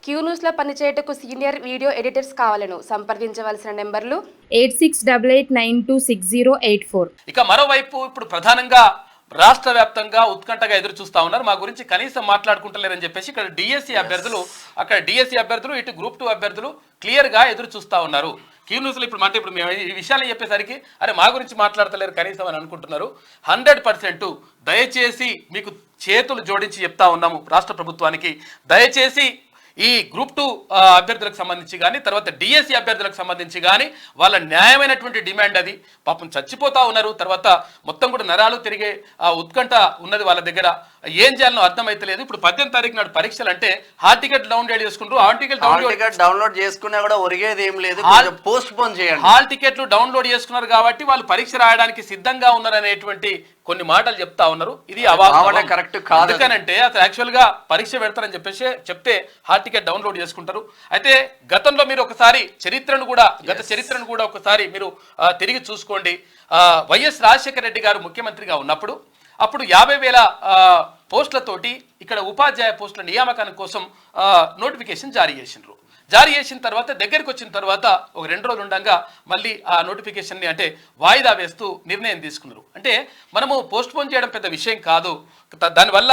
Queue న్యూస్లో పనిచేయటకు senior video editors కావాలను సంప్రదించవలసిన నెంబర్లు 8688960884. ఇక మరోవైపు ఇప్పుడు ప్రధానంగా రాష్ట్ర వ్యాప్తంగా ఉత్కంఠగా ఎదురు చూస్తా ఉన్నారు. మా గురించి కనీసం మాట్లాడుకుంటలేరని చెప్పేసి ఇక్కడ డిఎస్సి అభ్యర్థులు ఇటు గ్రూప్ 2 అభ్యర్థులు క్లియర్ గా ఎదురు చూస్తా ఉన్నారు. క్యూ న్యూస్ లో ఇప్పుడు మేము ఈ విషయాలు చెప్పేసరికి అరే మా గురించి మాట్లాడతలేరు కనీసం అని అనుకుంటున్నారు. 100% దయచేసి మీకు చేతులు జోడించి చెప్తా ఉన్నాము రాష్ట్ర ప్రభుత్వానికి, దయచేసి ఈ గ్రూప్ 2 అభ్యర్థులకు సంబంధించి కానీ తర్వాత డిఎస్సి అభ్యర్థులకు సంబంధించి కానీ వాళ్ళ న్యాయమైనటువంటి డిమాండ్ అది. పాపం చచ్చిపోతా ఉన్నారు, తర్వాత మొత్తం కూడా నరాలు తిరిగే ఉత్కంఠ ఉన్నది వాళ్ళ దగ్గర. ఏం చేయాలనో అర్థమైతలేదు. ఇప్పుడు 18వ తారీఖు నాడు పరీక్షలు అంటే హాల్ టికెట్ డౌన్లోడ్ చేసుకుంటారు. హాల్ టికెట్ డౌన్లోడ్ చేసుకున్నా కూడా ఒరిగేది ఏం లేదు, పోస్ట్ పోన్ చేయండి. హాల్ టికెట్లు డౌన్లోడ్ చేసుకున్నారు కాబట్టి వాళ్ళు పరీక్ష రాయడానికి సిద్ధంగా ఉన్నారు అనేటువంటి కొన్ని మాటలు చెప్తా ఉన్నారు. ఇది కరెక్ట్ కాదు. ఎందుకనంటే అసలు యాక్చువల్ గా పరీక్ష పెడతారని చెప్పేసి చెప్తే హాల్ టికెట్ డౌన్లోడ్ చేసుకుంటారు. అయితే గతంలో మీరు ఒకసారి గత చరిత్రను కూడా ఒకసారి మీరు తిరిగి చూసుకోండి. వైఎస్ రాజశేఖర రెడ్డి గారు ముఖ్యమంత్రిగా ఉన్నప్పుడు అప్పుడు 50,000 పోస్టులతోటి ఇక్కడ ఉపాధ్యాయ పోస్టుల నియామకానికి కోసం నోటిఫికేషన్ జారీ చేసిన తర్వాత దగ్గరికి వచ్చిన తర్వాత ఒక 2 రోజులు ఉండగా మళ్ళీ ఆ నోటిఫికేషన్ని అంటే వాయిదా వేస్తూ నిర్ణయం తీసుకున్నారు. అంటే మనము పోస్ట్ పోన్ చేయడం పెద్ద విషయం కాదు, దానివల్ల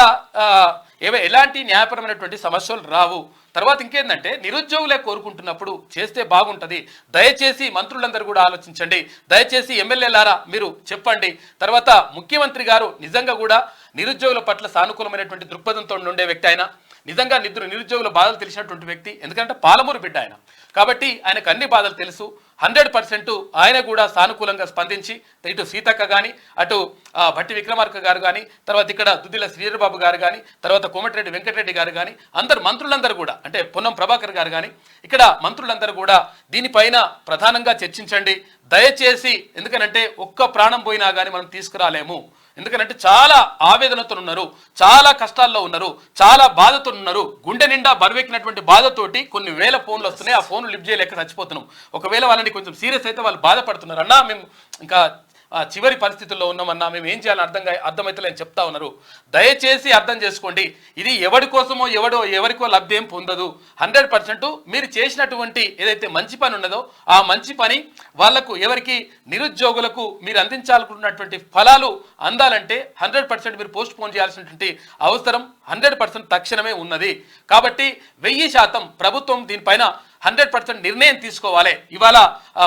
ఎలాంటి న్యాయపరమైనటువంటి సమస్యలు రావు. తర్వాత ఇంకేంటంటే నిరుద్యోగులే కోరుకుంటున్నప్పుడు చేస్తే బాగుంటుంది. దయచేసి మంత్రులందరూ కూడా ఆలోచించండి, దయచేసి ఎమ్మెల్యేలారా మీరు చెప్పండి. తర్వాత ముఖ్యమంత్రి గారు నిజంగా కూడా నిరుద్యోగుల పట్ల సానుకూలమైనటువంటి దృక్పథంతో ఉండే వ్యక్తి ఆయన, నిజంగా నిరుద్యోగుల బాధలు తెలిసినటువంటి వ్యక్తి. ఎందుకంటే పాలమూరు బిడ్డ ఆయన కాబట్టి ఆయనకు అన్ని బాధలు తెలుసు. 100% ఆయన కూడా సానుకూలంగా స్పందించి ఇటు సీతక్క కానీ అటు భట్టి విక్రమార్క గారు కానీ తర్వాత ఇక్కడ దుద్దిల శ్రీధరబాబు గారు కానీ తర్వాత కోమటిరెడ్డి వెంకటరెడ్డి గారు కానీ మంత్రులందరూ కూడా అంటే పొన్నం ప్రభాకర్ గారు కానీ ఇక్కడ మంత్రులందరూ కూడా దీనిపైన ప్రధానంగా చర్చించండి దయచేసి. ఎందుకనంటే ఒక్క ప్రాణం పోయినా కానీ మనం తీసుకురాలేము. ఎందుకంటే చాలా ఆవేదనతో ఉన్నారు, చాలా కష్టాల్లో ఉన్నారు, చాలా బాధతో ఉన్నారు. గుండె నిండా బరువెక్కినటువంటి బాధతోటి కొన్ని వేల ఫోన్లు వస్తున్నాయి. ఆ ఫోన్లు లిఫ్ట్ చేయలేక చచ్చిపోతున్నాం. ఒకవేళ వాళ్ళని కొంచెం సీరియస్ అయితే వాళ్ళు బాధపడుతున్నారు. అన్నా మేము ఇంకా చివరి పరిస్థితుల్లో ఉన్నామన్నా, మేము ఏం చేయాలని అర్థమైతలేని చెప్తా ఉన్నారు. దయచేసి అర్థం చేసుకోండి. ఇది ఎవరి కోసమో ఎవరికో లబ్ధి ఏం పొందదు. 100% మీరు చేసినటువంటి ఏదైతే మంచి పని ఉన్నదో ఆ మంచి పని వాళ్లకు ఎవరికి నిరుద్యోగులకు మీరు అందించాలనుకున్నటువంటి ఫలాలు అందాలంటే 100% మీరు పోస్ట్ పోన్ చేయాల్సినటువంటి అవసరం 100% తక్షణమే ఉన్నది. కాబట్టి 1000% ప్రభుత్వం దీనిపైన 100% నిర్ణయం తీసుకోవాలి. ఇవాళ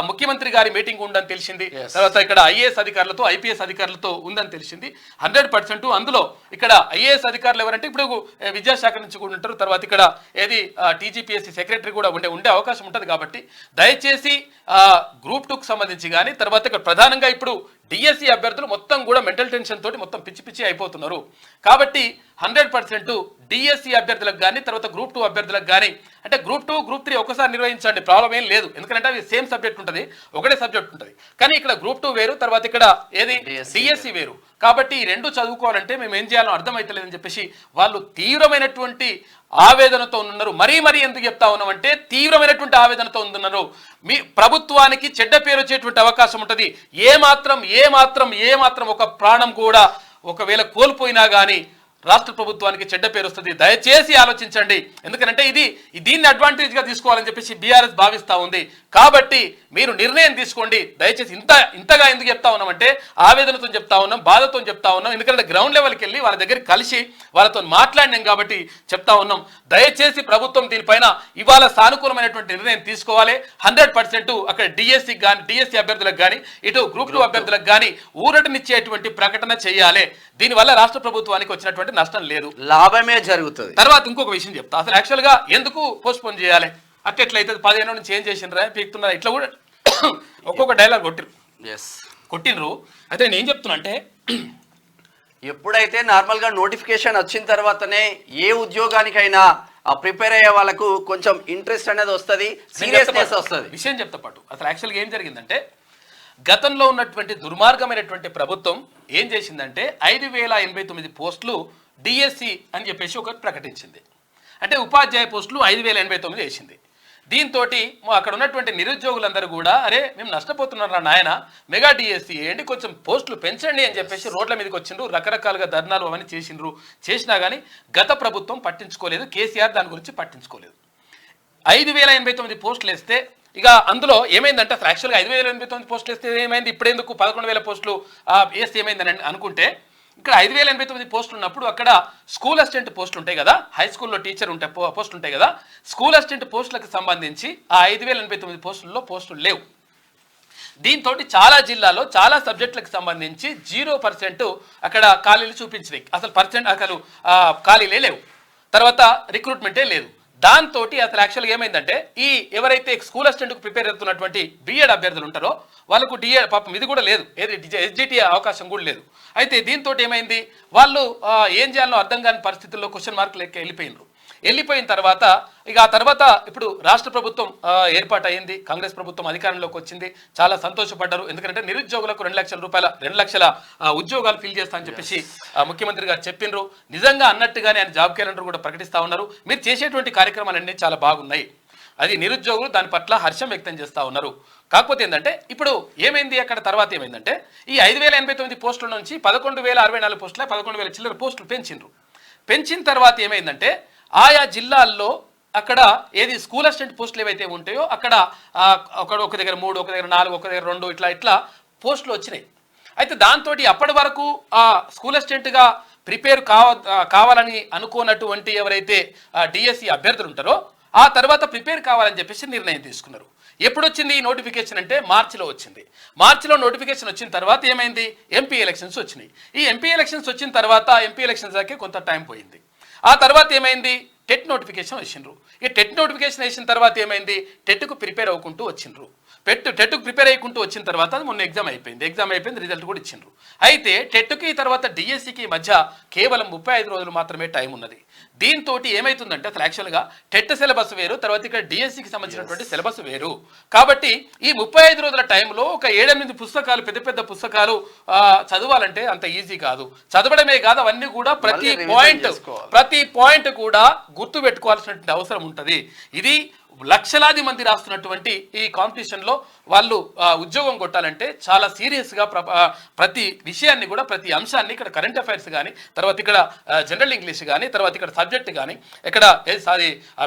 ముఖ్యమంత్రి గారి మీటింగ్ ఉందని తెలిసింది, తర్వాత ఇక్కడ ఐఏఎస్ అధికారులతో ఐపీఎస్ అధికారులతో ఉందని తెలిసింది. 100% అందులో ఇక్కడ ఐఏఎస్ అధికారులు ఎవరంటే ఇప్పుడు విద్యాశాఖ నుంచి కూడా ఉంటారు, తర్వాత ఇక్కడ టీజీపీఎస్సీ సెక్రటరీ కూడా ఉండే అవకాశం ఉంటుంది. కాబట్టి దయచేసి గ్రూప్ 2కు సంబంధించి కానీ తర్వాత ఇక్కడ ప్రధానంగా ఇప్పుడు డిఎస్సి అభ్యర్థులు మొత్తం కూడా మెంటల్ టెన్షన్ తోటి మొత్తం పిచ్చి అయిపోతున్నారు. కాబట్టి 100% డిఎస్సి అభ్యర్థులకు కానీ తర్వాత గ్రూప్ 2 అభ్యర్థులకు కానీ అంటే గ్రూప్ 2 గ్రూప్ 3 ఒకసారి నిర్వహించండి, ప్రాబ్లం ఏం లేదు. ఎందుకంటే అవి సేమ్ సబ్జెక్ట్ ఉంటుంది, ఒకటే సబ్జెక్ట్ ఉంటుంది. కానీ ఇక్కడ గ్రూప్ 2 వేరు, తర్వాత ఇక్కడ డిఎస్సి వేరు. కాబట్టి ఈ రెండు చదువుకోవాలంటే మేము ఏం చేయాలో అర్థమైతలేదని చెప్పేసి వాళ్ళు తీవ్రమైనటువంటి ఆవేదనతో ఉన్నారు. మరీ ఎందుకు చెప్తా ఉన్నామంటే తీవ్రమైనటువంటి ఆవేదనతో ఉన్నారు. మీ ప్రభుత్వానికి చెడ్డ పేరు వచ్చేటువంటి అవకాశం ఉంటుంది. ఏమాత్రం ఒక ప్రాణం కూడా ఒకవేళ కోల్పోయినా కానీ రాష్ట్ర ప్రభుత్వానికి చెడ్డ పేరు వస్తుంది. దయచేసి ఆలోచించండి. ఎందుకంటే దీన్ని అడ్వాంటేజ్గా తీసుకోవాలని చెప్పేసి బీఆర్ఎస్ భావిస్తూ ఉంది. కాబట్టి మీరు నిర్ణయం తీసుకోండి. దయచేసి ఇంతగా ఎందుకు చెప్తా ఉన్నామంటే ఆవేదనతో చెప్తా ఉన్నాం, బాధతో చెప్తా ఉన్నాం. ఎందుకంటే గ్రౌండ్ లెవెల్కి వెళ్ళి వాళ్ళ దగ్గరికి కలిసి వాళ్ళతో మాట్లాడినాం కాబట్టి చెప్తా ఉన్నాం. దయచేసి ప్రభుత్వం దీనిపైన ఇవాళ సానుకూలమైనటువంటి నిర్ణయం తీసుకోవాలి. 100% అక్కడ డిఎస్సి అభ్యర్థులకు కానీ ఇటు గ్రూప్ 2 అభ్యర్థులకు కానీ ఊరటనిచ్చేటువంటి ప్రకటన చేయాలి. దీనివల్ల రాష్ట్ర ప్రభుత్వానికి వచ్చినటువంటి నష్టం లేదు, లాభమే జరుగుతుంది. తర్వాత ఇంకొక విషయం చెప్తా, అసలు యాక్చువల్గా ఎందుకు పోస్ట్ పోన్ చేయాలి అట్లయితే 15 నుంచి ఏం చేసినరా పీక్తున్నారా ఇట్లా కూడా ఒక్కొక్క డైలాగ్ కొట్టినరు. అయితే నేను ఏం చెప్తున్నా అంటే ఎప్పుడైతే నార్మల్గా నోటిఫికేషన్ వచ్చిన తర్వాతనే ఏ ఉద్యోగానికైనా ప్రిపేర్ అయ్యే వాళ్ళకు కొంచెం ఇంట్రెస్ట్ అనేది వస్తుంది, సీరియస్నెస్ వస్తుంది. విషయం చెప్తా పాటు అసలు యాక్చువల్గా ఏం జరిగిందంటే గతంలో ఉన్నటువంటి దుర్మార్గమైనటువంటి ప్రభుత్వం ఏం చేసిందంటే 5,089 పోస్టులు డిఎస్సి అని చెప్పేసి ఒకటి ప్రకటించింది. అంటే ఉపాధ్యాయ పోస్టులు 5,089 వేసింది. దీంతో అక్కడ ఉన్నటువంటి నిరుద్యోగులందరూ కూడా అరే మేము నష్టపోతున్నారా నాయన, మెగా డిఎస్సి ఏంటి కొంచెం పోస్టులు పెంచండి అని చెప్పేసి రోడ్ల మీదకి వచ్చిండ్రు. రకరకాలుగా ధర్నాలు అవన్నీ చేసినా కానీ గత ప్రభుత్వం పట్టించుకోలేదు, కేసీఆర్ దాని గురించి పట్టించుకోలేదు. 5,089 పోస్టులు వేస్తే ఇక అందులో ఏమైందంటే అసలు యాక్చువల్గా 5,089 పోస్టులు వేస్తే ఏమైంది, ఇప్పుడెందుకు 11,000 పోస్టులు వేస్తే ఏమైందని అనుకుంటే, ఇక్కడ 5,089 పోస్టులు ఉన్నప్పుడు అక్కడ స్కూల్ అసిస్టెంట్ పోస్టులు ఉంటాయి కదా, హై స్కూల్లో టీచర్ ఉంటాయి పోస్టులు ఉంటాయి కదా, స్కూల్ అసిస్టెంట్ పోస్టులకు సంబంధించి ఆ 5,089 పోస్టుల్లో పోస్టులు లేవు. దీంతో చాలా జిల్లాలో చాలా సబ్జెక్టులకు సంబంధించి 0% అక్కడ ఖాళీలు చూపించినాయి. అసలు ఖాళీలే లేవు, తర్వాత రిక్రూట్మెంటే లేదు. దాంతో అసలు యాక్చువల్గా ఏమైందంటే ఈ ఎవరైతే స్కూల్ అసిస్టెంట్కు ప్రిపేర్ అవుతున్నటువంటి బీఎడ్ అభ్యర్థులు ఉంటారో వాళ్ళకు డిఎడ్ పాపం ఇది కూడా లేదు, ఏది ఎస్జిటి అవకాశం కూడా లేదు. అయితే దీంతో ఏమైంది, వాళ్ళు ఏం చేయాలో అర్థం కాని పరిస్థితుల్లో క్వశ్చన్ మార్క్ లెక్క వెళ్ళిపోయిన తర్వాత ఇక ఆ తర్వాత ఇప్పుడు రాష్ట్ర ప్రభుత్వం ఏర్పాటు అయ్యింది, కాంగ్రెస్ ప్రభుత్వం అధికారంలోకి వచ్చింది, చాలా సంతోషపడ్డారు. ఎందుకంటే నిరుద్యోగులకు 2 లక్షల ఉద్యోగాలు ఫిల్ చేస్తా అని చెప్పేసి ముఖ్యమంత్రి గారు చెప్పిండ్రు. నిజంగా అన్నట్టుగానే ఆయన జాబ్ క్యాలెండర్ కూడా ప్రకటిస్తా ఉన్నారు. మీరు చేసేటువంటి కార్యక్రమాలన్నీ చాలా బాగున్నాయి, అది నిరుద్యోగులు దాని పట్ల హర్షం వ్యక్తం చేస్తూ ఉన్నారు. కాకపోతే ఏంటంటే ఇప్పుడు ఏమైంది, అక్కడ తర్వాత ఏమైందంటే ఈ 5,089 పోస్టుల నుంచి 11,064 పోస్టుల 11,000 చిల్లర పోస్టులు పెంచిన తర్వాత ఏమైందంటే ఆయా జిల్లాల్లో అక్కడ ఏది స్కూల్ అసిస్టెంట్ పోస్టులు ఏవైతే ఉంటాయో అక్కడ ఒక దగ్గర 3, ఒక దగ్గర 4, ఒక దగ్గర 2 ఇట్లా పోస్టులు వచ్చినాయి. అయితే దాంతో అప్పటి వరకు ఆ స్కూల్ అసిస్టెంట్గా ప్రిపేర్ కావాలని అనుకోనటువంటి ఎవరైతే డిఎస్సి అభ్యర్థులు ఉంటారో ఆ తర్వాత ప్రిపేర్ కావాలని చెప్పేసి నిర్ణయం తీసుకున్నారు. ఎప్పుడు వచ్చింది ఈ నోటిఫికేషన్ అంటే మార్చిలో వచ్చింది. మార్చిలో నోటిఫికేషన్ వచ్చిన తర్వాత ఏమైంది, ఎంపీ ఎలక్షన్స్ వచ్చినాయి. ఈ ఎంపీ ఎలక్షన్స్ వచ్చిన తర్వాత ఎంపీ ఎలక్షన్స్ దాకా కొంత టైం పోయింది. ఆ తర్వాత ఏమైంది, టెట్ నోటిఫికేషన్ వచ్చిండ్రు. ఈ టెట్ నోటిఫికేషన్ వేసిన తర్వాత ఏమైంది, టెట్కు ప్రిపేర్ అవ్వకుంటూ వచ్చిండ్రు. టెట్కు ప్రిపేర్ అయ్యకుంటూ వచ్చిన తర్వాత మొన్న ఎగ్జామ్ అయిపోయింది, రిజల్ట్ కూడా ఇచ్చిండ్రు. అయితే టెట్కి తర్వాత డిఎస్సికి మధ్య కేవలం 35 రోజులు మాత్రమే టైం ఉన్నది. దీంతో ఏమైతుందంటే అసలు యాక్చువల్గా టెట్ సిలబస్ వేరు, తర్వాత ఇక్కడ డిఎస్సికి సంబంధించినటువంటి సిలబస్ వేరు. కాబట్టి ఈ 35 రోజుల టైంలో ఒక 7-8 పుస్తకాలు పెద్ద పుస్తకాలు చదవాలంటే అంత ఈజీ కాదు. చదవడమే కాదు, అవన్నీ కూడా ప్రతి పాయింట్ కూడా గుర్తు పెట్టుకోవాల్సినటువంటి అవసరం ఉంటుంది. ఇది లక్షలాది మంది రాస్తున్నటువంటి ఈ కాంపిటీషన్లో వాళ్ళు ఉద్యోగం కొట్టాలంటే చాలా సీరియస్గా ప్రతి విషయాన్ని కూడా ప్రతి అంశాన్ని ఇక్కడ కరెంట్ అఫైర్స్ కానీ, తర్వాత ఇక్కడ జనరల్ ఇంగ్లీష్ కానీ, తర్వాత ఇక్కడ సబ్జెక్ట్ కానీ, ఇక్కడ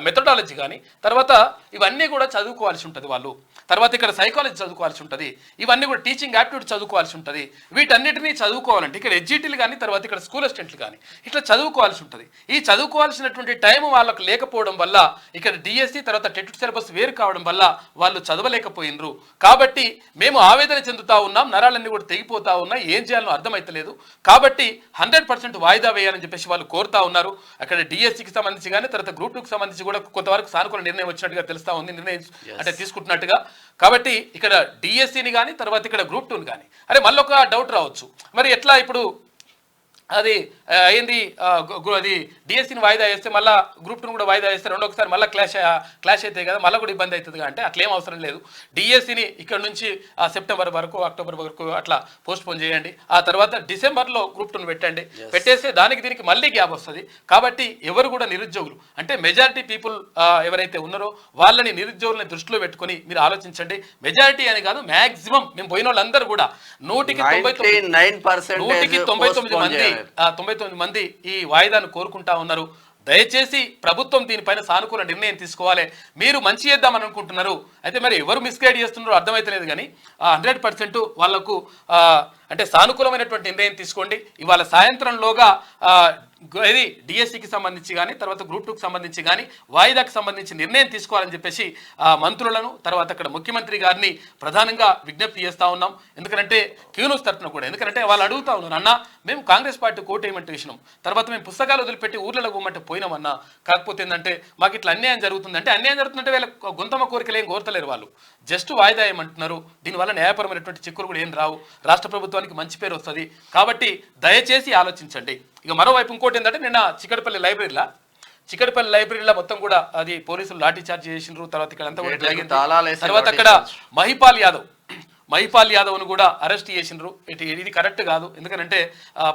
మెథడాలజీ కానీ, తర్వాత ఇవన్నీ కూడా చదువుకోవాల్సి ఉంటుంది వాళ్ళు. తర్వాత ఇక్కడ సైకాలజీ చదువుకోవాల్సి ఉంటుంది, ఇవన్నీ కూడా టీచింగ్ యాప్టిట్యూడ్ చదువుకోవాల్సి ఉంటుంది. వీటన్నిటినీ చదువుకోవాలంటే ఇక్కడ ఎడ్జిటీలు కానీ, తర్వాత ఇక్కడ స్కూల్ అసిస్టెంట్లు కానీ ఇట్లా చదువుకోవాల్సి ఉంటుంది. ఈ చదువుకోవాల్సినటువంటి టైం వాళ్ళకు లేకపోవడం వల్ల ఇక్కడ డిఎస్సి తర్వాత టెట్ సిలబస్ వేరు కావడం వల్ల వాళ్ళు చదవలేకపోయినరు. కాబట్టి మేము ఆవేదన చెందుతా ఉన్నాం, నరాలన్నీ కూడా తెగిపోతా ఉన్నాయి, ఏం చేయాలో అర్థమైతలేదు. కాబట్టి 100% వాయిదా వేయాలని చెప్పేసి వాళ్ళు కోరుతా ఉన్నారు. అక్కడ డిఎస్సికి సంబంధించి కానీ, తర్వాత గ్రూప్ 2కి సంబంధించి కూడా కొంతవరకు సానుకూల నిర్ణయం వచ్చినట్టుగా తెలుస్తా ఉంది, నిర్ణయం అంటే తీసుకుంటున్నట్టుగా. కాబట్టి ఇక్కడ డిఎస్సిని కానీ, తర్వాత ఇక్కడ గ్రూప్ 2ని కానీ, అరే మళ్ళీ ఒక డౌట్ రావచ్చు, మరి ఎట్లా ఇప్పుడు అది అయింది, అది డిఎస్సిని వాయిదా వేస్తే మళ్ళీ గ్రూప్ 2 కూడా వాయిదా వేస్తే రెండోసారి మళ్ళీ క్లాష్ అవుతాయి కదా, మళ్ళీ కూడా ఇబ్బంది అవుతుంది అంటే అట్లేం అవసరం లేదు. డిఎస్సిని ఇక్కడ నుంచి సెప్టెంబర్ వరకు, అక్టోబర్ వరకు అట్లా పోస్ట్ పోన్ చేయండి. ఆ తర్వాత డిసెంబర్లో గ్రూప్ 2ని పెట్టండి, పెట్టేస్తే దీనికి మళ్ళీ గ్యాప్ వస్తుంది. కాబట్టి ఎవరు కూడా నిరుద్యోగులు అంటే మెజారిటీ పీపుల్ ఎవరైతే ఉన్నారో వాళ్ళని నిరుద్యోగులని దృష్టిలో పెట్టుకొని మీరు ఆలోచించండి. మెజారిటీ అని కాదు, మ్యాక్సిమం మేము పోయిన వాళ్ళందరూ కూడా 99 మంది ఈ వాయిదాను కోరుకుంటా ఉన్నారు. దయచేసి ప్రభుత్వం దీనిపైన సానుకూల నిర్ణయం తీసుకోవాలి. మీరు మంచి చేద్దామని అనుకుంటున్నారు, అయితే మరి ఎవరు మిస్గైడ్ చేస్తున్నారో అర్థమైతలేదు. కానీ 100% వాళ్లకు అంటే సానుకూలమైనటువంటి నిర్ణయం తీసుకోండి. ఇవాళ సాయంత్రంలోగా ఇది డిఎస్సికి సంబంధించి కానీ, తర్వాత గ్రూప్ 2కి సంబంధించి కానీ వాయిదాకి సంబంధించి నిర్ణయం తీసుకోవాలని చెప్పేసి మంత్రులను, తర్వాత అక్కడ ముఖ్యమంత్రి గారిని ప్రధానంగా విజ్ఞప్తి చేస్తూ ఉన్నాం. ఎందుకంటే క్యూనూస్ తరఫున కూడా, ఎందుకంటే వాళ్ళు అడుగుతా ఉన్నారు, అన్న మేము కాంగ్రెస్ పార్టీ కోటేయమంటే విషయం, తర్వాత మేము పుస్తకాలు వదిలిపెట్టి ఊర్లలో పోమంటే పోయినామన్నా, కాకపోతే ఏంటంటే మాకు ఇట్లా అన్యాయం జరుగుతుందంటే, అన్యాయం జరుగుతుందంటే వీళ్ళ గొంతమ్మ కోరికలు ఏం కోరతలేరు, వాళ్ళు జస్ట్ వాయిదా ఏమంటున్నారు. దీనివల్ల న్యాయపరమైనటువంటి చిక్కులు కూడా ఏం రావు, రాష్ట్ర ప్రభుత్వానికి మంచి పేరు వస్తుంది. కాబట్టి దయచేసి ఆలోచించండి. ఇక మరోవైపు ఇంకోటి ఏంటంటే, నిన్న చిక్కడపల్లి లైబ్రరీలో మొత్తం కూడా అది పోలీసులు లాఠీ చార్జ్ చేసిండ్రు. తర్వాత ఇక్కడ అంతా కూడా జరిగింది. తర్వాత అక్కడ మహిపాల్ యాదవ్ మహిపాల్ యాదవ్ను కూడా అరెస్ట్ చేసిండ్రు. ఇది కరెక్ట్ కాదు. ఎందుకంటే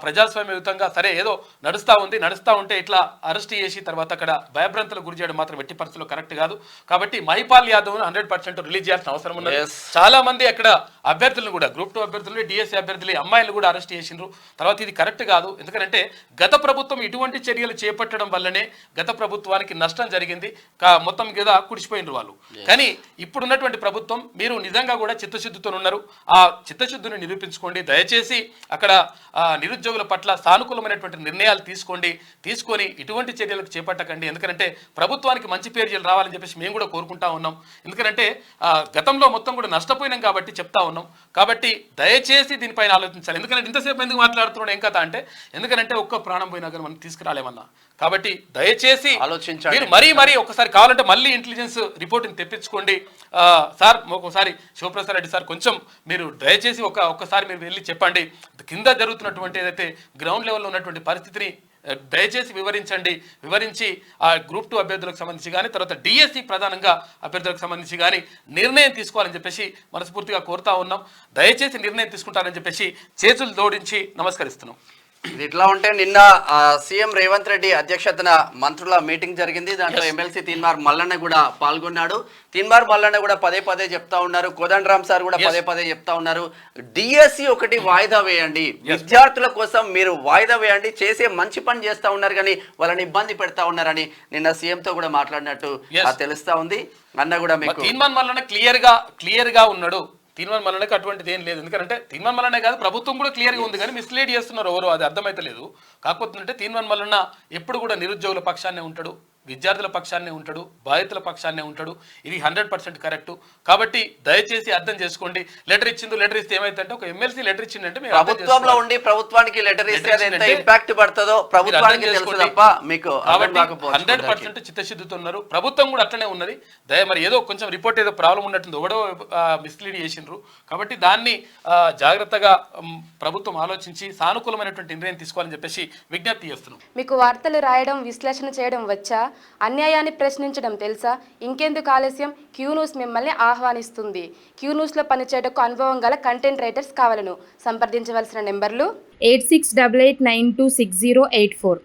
ప్రజాస్వామ్యయుతంగా సరే ఏదో నడుస్తూ ఉంటే ఇట్లా అరెస్ట్ చేసి తర్వాత అక్కడ భయభ్రాంతులకు గురి చేయడం మాత్రం ఎట్టి పరిస్థితుల్లో కరెక్ట్ కాదు. కాబట్టి మహిపాల్ యాదవ్ను 100% రిలీజ్ చేయాల్సిన అవసరం ఉన్నది. చాలా మంది అక్కడ అభ్యర్థులను కూడా గ్రూప్ 2 అభ్యర్థులు, డిఎస్సీ అభ్యర్థులు, అమ్మాయిలు కూడా అరెస్ట్ చేసిండ్రు. తర్వాత ఇది కరెక్ట్ కాదు. ఎందుకంటే గత ప్రభుత్వం ఇటువంటి చర్యలు చేపట్టడం వల్లనే గత ప్రభుత్వానికి నష్టం జరిగింది. మొత్తం మీద కుడిచిపోయినరు వాళ్ళు. కానీ ఇప్పుడున్నటువంటి ప్రభుత్వం మీరు నిజంగా కూడా చిత్తశుద్ధితో ఉన్నారు. ఆ చిత్తశుద్ధిని నిరూపించుకోండి. దయచేసి అక్కడ నిరుద్యోగుల పట్ల సానుకూలమైనటువంటి నిర్ణయాలు తీసుకొని ఇటువంటి చర్యలకు చేపట్టకండి. ఎందుకంటే ప్రభుత్వానికి మంచి పేరు రావాలని చెప్పేసి మేము కూడా కోరుకుంటా ఉన్నాం. ఎందుకంటే గతంలో మొత్తం కూడా నష్టపోయినాం కాబట్టి చెప్తా ఉన్నాం. కాబట్టి దయచేసి దీనిపైన ఆలోచించాలి. ఎందుకంటే ఇంతసేపు ఎందుకు మాట్లాడుతున్నాడు ఏం కథ అంటే, ఎందుకంటే ఒక్క ప్రాణం పోయినా కానీ మనం తీసుకురాలేమన్నా. కాబట్టి దయచేసి ఆలోచించండి. మీరు మరీ ఒకసారి కావాలంటే మళ్ళీ ఇంటెలిజెన్స్ రిపోర్ట్ని తెప్పించుకోండి. సార్ ఒకసారి శివప్రసాద్ రెడ్డి సార్ కొంచెం మీరు దయచేసి ఒక్కసారి మీరు వెళ్ళి చెప్పండి. కింద జరుగుతున్నటువంటి ఏదైతే గ్రౌండ్ లెవెల్లో ఉన్నటువంటి పరిస్థితిని దయచేసి వివరించి ఆ గ్రూప్ 2 అభ్యర్థులకు సంబంధించి కానీ తర్వాత డిఎస్సి ప్రధానంగా అభ్యర్థులకు సంబంధించి కానీ నిర్ణయం తీసుకోవాలని చెప్పేసి మనస్ఫూర్తిగా కోరుతా ఉన్నాం. దయచేసి నిర్ణయం తీసుకుంటారని చెప్పేసి చేతులు జోడించి నమస్కరిస్తున్నాం. ఇది ఇట్లా ఉంటే నిన్న సీఎం రేవంత్ రెడ్డి అధ్యక్షతన మంత్రుల మీటింగ్ జరిగింది. దాంట్లో ఎమ్మెల్సీ తీన్మార్ మల్లన్న కూడా పాల్గొన్నాడు. తీన్మార్ మల్లన్న కూడా పదే చెప్తా ఉన్నారు. కోదండరామ్ సార్ కూడా పదే చెప్తా ఉన్నారు, డిఎస్సి ఒకటి వాయిదా వేయండి, విద్యార్థుల కోసం మీరు వాయిదా వేయండి, చేసే మంచి పని చేస్తా ఉన్నారు కానీ వాళ్ళని ఇబ్బంది పెడతా ఉన్నారని నిన్న సీఎం తో కూడా మాట్లాడినట్టు తెలుస్తా ఉంది. అన్న కూడా మీకు తీన్మార్ మల్లన్న క్లియర్ గా ఉన్నాడు. తీన్మార్ మల్లన్నకి అటువంటిది ఏం లేదు. ఎందుకంటే తీన్మార్ మల్లన్నే కాదు ప్రభుత్వం కూడా క్లియర్గా ఉంది. కానీ మిస్లీడ్ చేస్తున్నారు ఎవరు, అది అర్థమైతలేదు. కాకపోతే తీన్మార్ మల్లన్న ఎప్పుడు కూడా నిరుద్యోగుల పక్షాన్నే ఉంటాడు, విద్యార్థుల పక్షాన్నే ఉంటాడు, బాధితుల పక్షాన్నే ఉంటాడు. ఇది 100% కరెక్ట్. కాబట్టి దయచేసి అర్థం చేసుకోండి. లెటర్ ఇస్తే ఏమైందంటే ఒక ఎమ్మెల్సీ లెటర్ ఇచ్చిందంటే ప్రభుత్వంలో ఉండి ప్రభుత్వానికి లెటర్ ఇస్తే ఎంత ఇంపాక్ట్ పడుతుందో ప్రభుత్వానికి తెలుసు తప్ప మీకు 100% చిత్తశుద్ధితో ఉన్నారు. ప్రభుత్వం కూడా అట్లనే ఉన్నది. మరి ఏదో కొంచెం రిపోర్ట్ ఏదో ప్రాబ్లం ఉన్నట్టుంది, ఎవడో మిస్లీడ్ చేసిండ్రు. కాబట్టి దాన్ని జాగ్రత్తగా ప్రభుత్వం ఆలోచించి సానుకూలమైనటువంటి నిర్ణయం తీసుకోవాలని చెప్పేసి విజ్ఞప్తి చేస్తున్నాం. మీకు వార్తలు రాయడం, విశ్లేషణ చేయడం వచ్చా? అన్యాయాన్ని ప్రశ్నించడం తెలుసా? ఇంకెందుకు ఆలస్యం? క్యూ న్యూస్ మిమ్మల్ని ఆహ్వానిస్తుంది. క్యూ న్యూస్లో పనిచేయటకు అనుభవం గల కంటెంట్ రైటర్స్ కావాలను సంప్రదించవలసిన నెంబర్లు 8688926084.